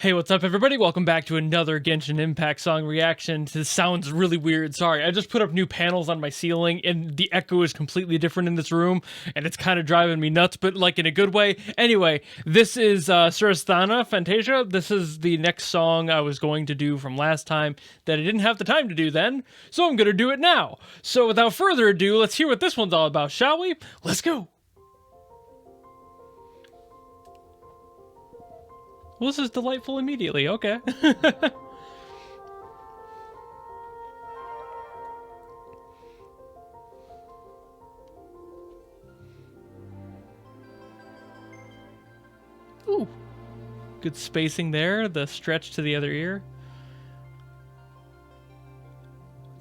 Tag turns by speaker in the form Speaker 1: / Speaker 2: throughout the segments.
Speaker 1: Hey, what's up everybody? Welcome back to another Genshin Impact song reaction. This sounds really weird, sorry. I just put up new panels on my ceiling and the echo is completely different in this room and it's kind of driving me nuts, but like in a good way. Anyway, this is Surasthana, Fantasia. This is the next song I was going to do from last time that I didn't have the time to do then, so I'm gonna do it now. So without further ado, let's hear what this one's all about, shall we? Let's go! Well, this is delightful immediately, okay. Ooh. Good spacing there, the stretch to the other ear.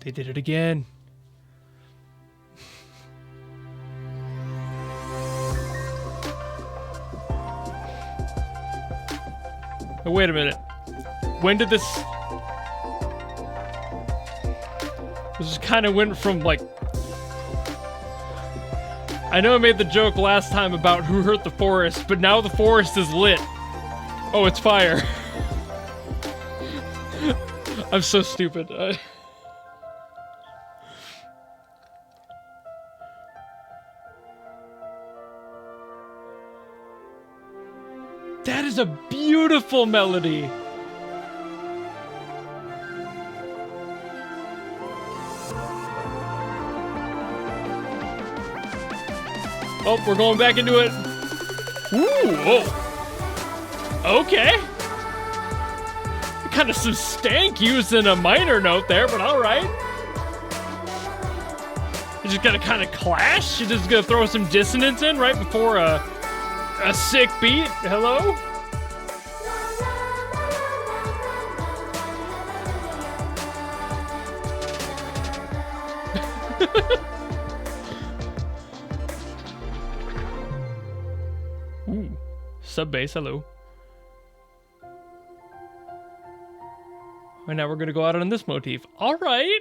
Speaker 1: They did it again. Oh, wait a minute. When did this... This kind of went from, like... I know I made the joke last time about who hurt the forest, but now the forest is lit. Oh, it's fire. I'm so stupid. That is a beautiful melody. Oh, we're going back into it. Ooh, whoa. Okay. Kind of some stank using a minor note there, but all right. You're just gonna kind of clash. You're just gonna throw some dissonance in right before a sick beat. Hello? Ooh, sub bass, hello. And now we're gonna go out on this motif. All right.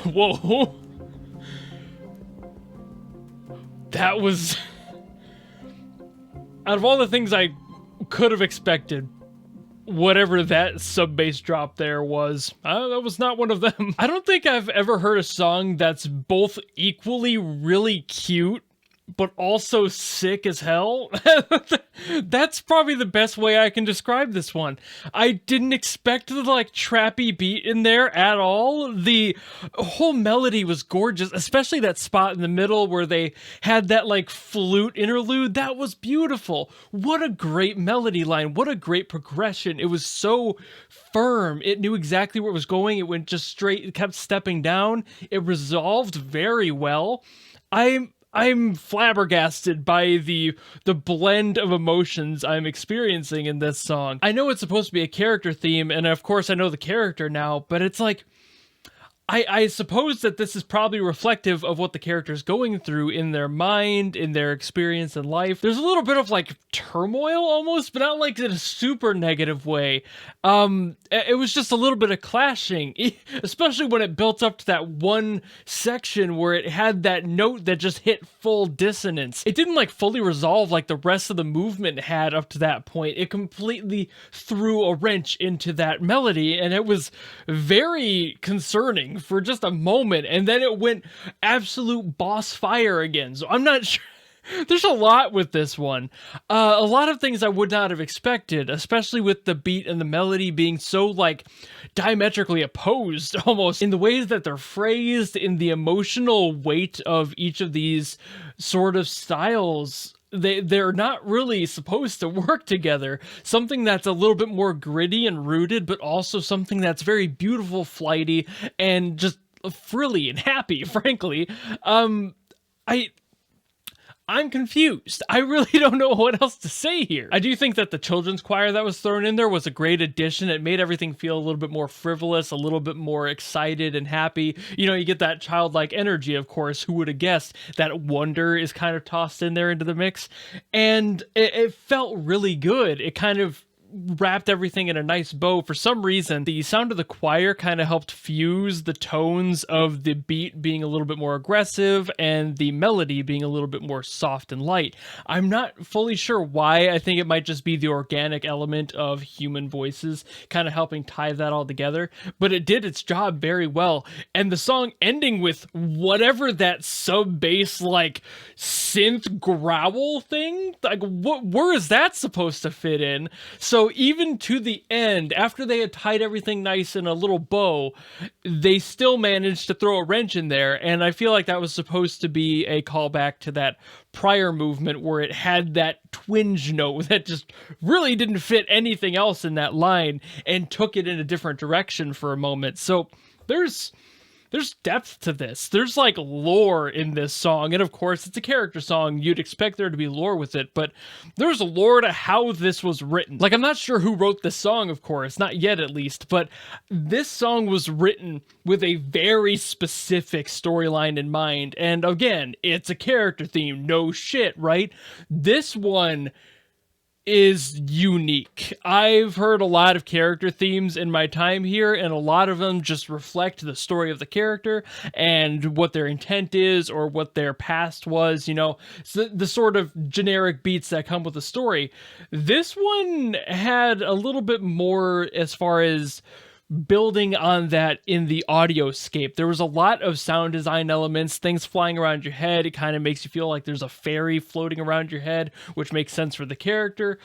Speaker 1: Whoa. That was... Out of all the things I could have expected, whatever that sub bass drop there was, that was not one of them. I don't think I've ever heard a song that's both equally really cute but also sick as hell. That's probably the best way I can describe this one. I didn't expect the like trappy beat in there at all. The whole melody was gorgeous, especially that spot in the middle where they had that like flute interlude. That was beautiful. What a great melody line. What a great progression. It was so firm. It knew exactly where it was going. It went just straight, it kept stepping down. It resolved very well. I'm flabbergasted by the blend of emotions I'm experiencing in this song. I know it's supposed to be a character theme, and of course I know the character now, but it's like, I suppose that this is probably reflective of what the character's going through in their mind, in their experience in life. There's a little bit of like turmoil almost, but not like in a super negative way. It was just a little bit of clashing, especially when it built up to that one section where it had that note that just hit full dissonance. It didn't like fully resolve like the rest of the movement had up to that point. It completely threw a wrench into that melody, and it was very concerning for just a moment, and then it went absolute boss fire again. So I'm not sure. There's a lot with this one. A lot of things I would not have expected, especially with the beat and the melody being so like diametrically opposed almost in the ways that they're phrased, in the emotional weight of each of these sort of styles. They're not really supposed to work together. Something that's a little bit more gritty and rooted, but also something that's very beautiful, flighty, and just frilly and happy, frankly. I'm confused. I really don't know what else to say here. I do think that the children's choir that was thrown in there was a great addition. It made everything feel a little bit more frivolous, a little bit more excited and happy. You know, you get that childlike energy, of course. Who would have guessed that wonder is kind of tossed in there into the mix? And it felt really good. It kind of wrapped everything in a nice bow. For some reason, the sound of the choir kind of helped fuse the tones of the beat being a little bit more aggressive and the melody being a little bit more soft and light. I'm not fully sure why. I think it might just be the organic element of human voices kind of helping tie that all together, but it did its job very well. And the song ending with whatever that sub bass like synth growl thing, like where is that supposed to fit in? So even to the end, after they had tied everything nice in a little bow, they still managed to throw a wrench in there. And I feel like that was supposed to be a callback to that prior movement where it had that twinge note that just really didn't fit anything else in that line and took it in a different direction for a moment. So there's depth to this. There's like lore in this song. And of course, it's a character song. You'd expect there to be lore with it, but there's lore to how this was written. Like, I'm not sure who wrote this song, of course, not yet at least, but this song was written with a very specific storyline in mind. And again, it's a character theme. No shit, right? This one is unique. I've heard a lot of character themes in my time here, and a lot of them just reflect the story of the character and what their intent is or what their past was, you know, so the sort of generic beats that come with the story. This one had a little bit more as far as building on that in the audioscape. There was a lot of sound design elements, things flying around your head. It kind of makes you feel like there's a fairy floating around your head, which makes sense for the character.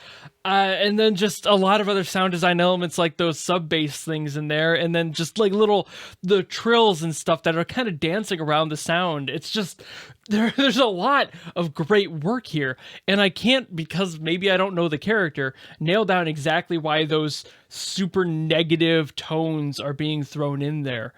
Speaker 1: And then just a lot of other sound design elements like those sub bass things in there. And then just like the trills and stuff that are kind of dancing around the sound. It's just, there's a lot of great work here. And I can't, because maybe I don't know the character, nail down exactly why those super negative tones are being thrown in there.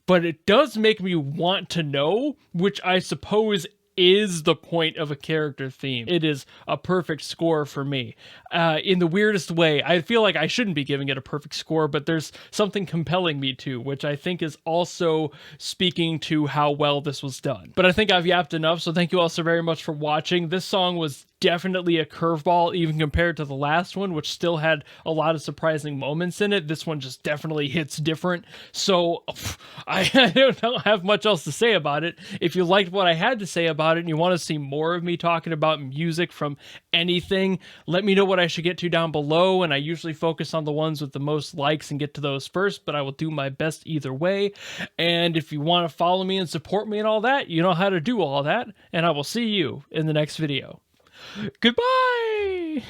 Speaker 1: But it does make me want to know, which I suppose is the point of a character theme. It is a perfect score for me. In the weirdest way, I feel like I shouldn't be giving it a perfect score, but there's something compelling me to, which I think is also speaking to how well this was done. But I think I've yapped enough, so thank you all so very much for watching. This song was definitely a curveball, even compared to the last one, which still had a lot of surprising moments in it. This one just definitely hits different. So I don't have much else to say about it. If you liked what I had to say about it and you want to see more of me talking about music from anything, let me know what I should get to down below. And I usually focus on the ones with the most likes and get to those first, but I will do my best either way. And if you want to follow me and support me and all that, you know how to do all that. And I will see you in the next video. Goodbye!